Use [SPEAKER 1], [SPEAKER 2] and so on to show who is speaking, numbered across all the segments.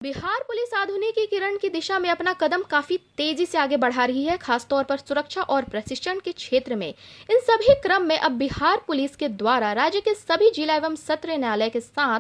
[SPEAKER 1] Bihar police आधुनिकीकरण की दिशा में अपना कदम काफी तेजी से आगे बढ़ा रही है। खासतौर पर सुरक्षा और प्रशिक्षण के क्षेत्र में इन सभी क्रम में अब बिहार पुलिस के द्वारा राज्य के सभी जिला एवं सत्र न्यायालय के साथ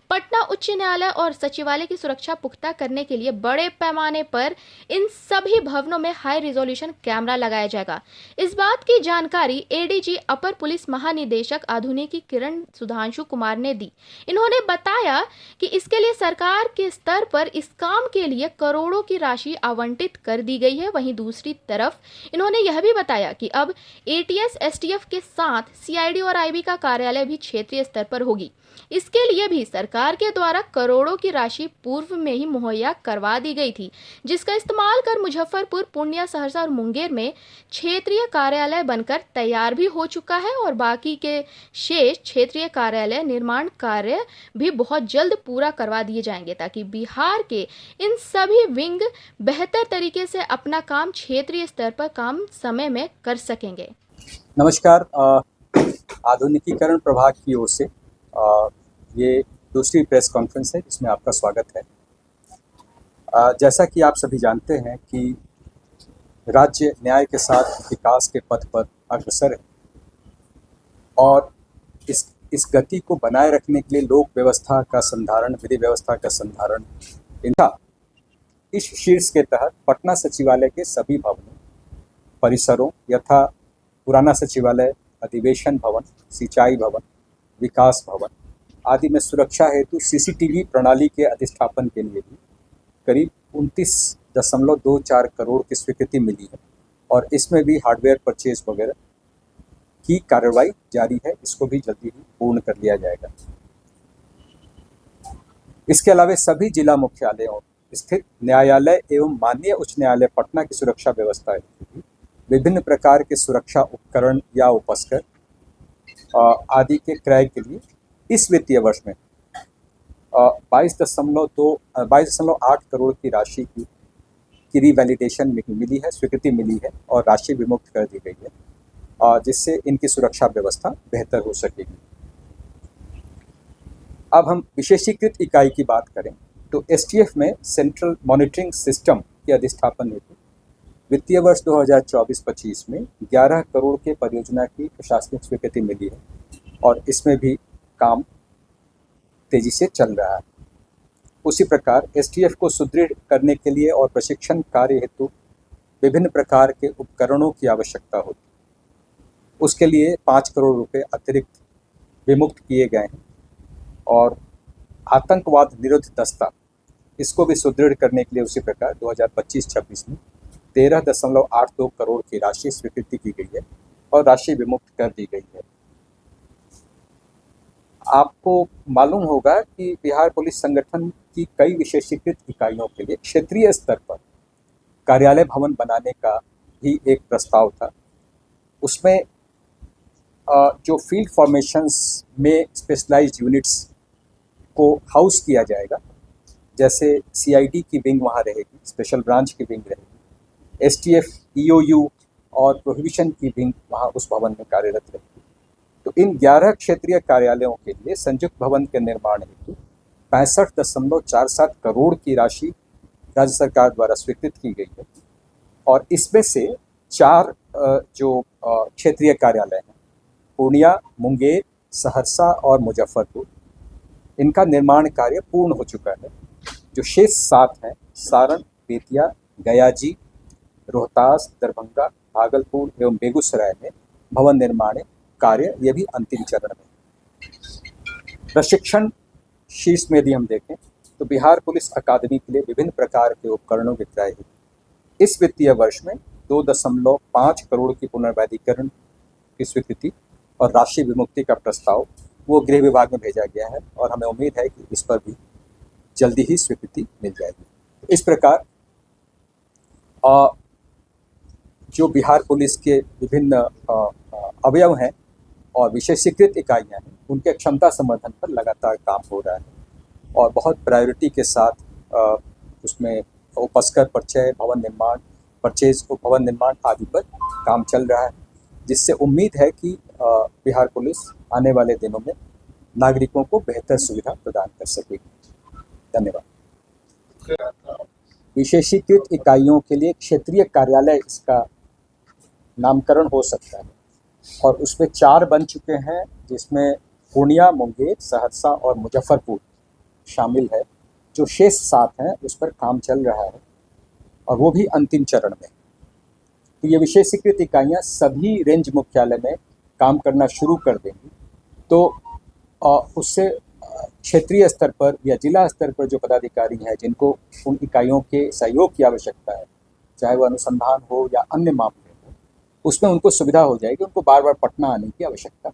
[SPEAKER 1] पटना उच्च न्यायालय और सचिवालय की सुरक्षा पुख्ता करने के लिए बड़े पैमाने पर इन सभी भवनों में हाई रिजोल्यूशन कैमरा लगाया जाएगा। इस बात की जानकारी एडीजी अपर पुलिस महानिदेशक आधुनिकीकरण सुधांशु कुमार ने दी। इन्होंने बताया कि इसके लिए सरकार के स्तर पर इस काम के लिए करोड़ों की राशि आवंटित कर दी गई है। वहीं दूसरी तरफ इन्होंने यह भी बताया कि अब एटीएस एसटीएफ के साथ सीआईडी और आईबी का कार्यालय भी क्षेत्रीय स्तर पर होगी। इसके लिए भी सरकार के द्वारा करोड़ों की राशि पूर्व में ही मुहैया करवा दी गई थी, जिसका इस्तेमाल कर मुजफ्फरपुर, पूर्णिया, सहरसा और मुंगेर में क्षेत्रीय कार्यालय बनकर तैयार भी हो चुका है और बाकी के शेष क्षेत्रीय कार्यालय निर्माण कार्य भी बहुत जल्द पूरा करवा दिए जाएंगे, ताकि बिहार के इन सभी विंग बेहतर तरीके से अपना काम क्षेत्रीय स्तर पर काम समय में कर सकेंगे।
[SPEAKER 2] नमस्कार। आधुनिकीकरण प्रभाग की ओर से ये दूसरी प्रेस कॉन्फ्रेंस है जिसमें आपका स्वागत है। जैसा कि आप सभी जानते हैं कि राज्य न्याय के साथ विकास के पथ पर अग्रसर है और इस गति को बनाए रखने के लिए लोक व्यवस्था का संधारण, विधि व्यवस्था का संधारण इनका इस शीर्ष के तहत पटना सचिवालय के सभी भवनों, परिसरों यथा पुराना सचिवालय, अधिवेशन भवन, सिंचाई भवन, विकास भवन आदि में सुरक्षा हेतु सीसीटीवी प्रणाली के अधिष्ठापन के लिए भी करीब 29.24 करोड़ की स्वीकृति मिली है और इसमें भी हार्डवेयर परचेज वगैरह की कार्रवाई जारी है। इसको भी जल्दी ही पूर्ण कर लिया जाएगा। इसके अलावा सभी जिला मुख्यालयों स्थित न्यायालय एवं माननीय उच्च न्यायालय पटना की सुरक्षा व्यवस्था हेतु विभिन्न प्रकार के सुरक्षा उपकरण या उपस्कर आदि के क्रय के लिए इस वित्तीय वर्ष में 22.8 करोड़ की राशि की रिवैलिडेशन मिली है, स्वीकृति मिली है और राशि विमुक्त कर दी गई है, जिससे इनकी सुरक्षा व्यवस्था बेहतर हो सकेगी। अब हम विशेषीकृत इकाई की बात करें तो एसटीएफ में सेंट्रल मॉनिटरिंग सिस्टम के अधिष्ठापन हेतु वित्तीय वर्ष 2024-25 में 11 करोड़ के परियोजना की प्रशासनिक स्वीकृति मिली है और इसमें भी काम तेजी से चल रहा है। उसी प्रकार एसटीएफ को सुदृढ़ करने के लिए और प्रशिक्षण कार्य हेतु विभिन्न प्रकार के उपकरणों की आवश्यकता होती है। उसके लिए 5 करोड़ रुपए अतिरिक्त विमुक्त किए गए हैं और आतंकवाद निरोध दस्ता इसको भी सुदृढ़ करने के लिए उसी प्रकार 2025-26 में 13.82 करोड़ की राशि स्वीकृति की गई है और राशि विमुक्त कर दी गई है। आपको मालूम होगा कि बिहार पुलिस संगठन की कई विशेषीकृत इकाइयों के लिए क्षेत्रीय स्तर पर कार्यालय भवन बनाने का भी एक प्रस्ताव था। उसमें जो फील्ड फॉर्मेशंस में स्पेशलाइज्ड यूनिट्स को हाउस किया जाएगा, जैसे सीआईडी की विंग वहाँ रहेगी, स्पेशल ब्रांच की विंग रहेगी, एसटीएफ, ईओयू और प्रोहिबिशन की विंग वहाँ उस भवन में कार्यरत रहेगी। तो इन 11 क्षेत्रीय कार्यालयों के लिए संयुक्त भवन के निर्माण हेतु 65.47 करोड़ की राशि राज्य सरकार द्वारा स्वीकृत की गई है और इसमें से 4 जो क्षेत्रीय कार्यालय हैं, पूर्णिया, मुंगेर, सहरसा और मुजफ्फरपुर, इनका निर्माण कार्य पूर्ण हो चुका है। जो शेष 7 हैं, सारण, बेतिया, गयाजी, रोहतास, दरभंगा, भागलपुर एवं बेगूसराय में भवन निर्माण कार्य ये भी अंतिम चरण में। प्रशिक्षण शीर्ष में यदि हम देखें तो बिहार पुलिस अकादमी के लिए विभिन्न प्रकार के उपकरणों के क्रय इस वित्तीय वर्ष में 2.5 करोड़ की पुनर्वैधीकरण की स्वीकृति और राशि विमुक्ति का प्रस्ताव वो गृह विभाग में भेजा गया है और हमें उम्मीद है कि इस पर भी जल्दी ही स्वीकृति मिल जाएगी। इस प्रकार जो बिहार पुलिस के विभिन्न अवयव हैं और विशेषीकृत इकाइयाँ हैं, उनके क्षमता संवर्धन पर लगातार काम हो रहा है और बहुत प्रायोरिटी के साथ उसमें उपस्कर परिचय, भवन निर्माण, परचेज और भवन निर्माण आदि पर काम चल रहा है, जिससे उम्मीद है कि बिहार पुलिस आने वाले दिनों में नागरिकों को बेहतर सुविधा प्रदान कर सकेगी। धन्यवाद। विशेषीकृत इकाइयों के लिए क्षेत्रीय कार्यालय इसका नामकरण हो सकता है और उसमें 4 बन चुके हैं, जिसमें पूर्णिया, मुंगेर, सहरसा और मुजफ्फरपुर शामिल है। जो शेष 7 हैं उस पर काम चल रहा है और वो भी अंतिम चरण में। तो ये विशेषीकृत इकाइयाँ सभी रेंज मुख्यालय में काम करना शुरू कर देंगी। तो उससे क्षेत्रीय स्तर पर या जिला स्तर पर जो पदाधिकारी हैं जिनको उन इकाइयों के सहयोग की आवश्यकता है, चाहे वो अनुसंधान हो या अन्य मामले हो, उसमें उनको सुविधा हो जाएगी, उनको बार बार पटना आने की आवश्यकता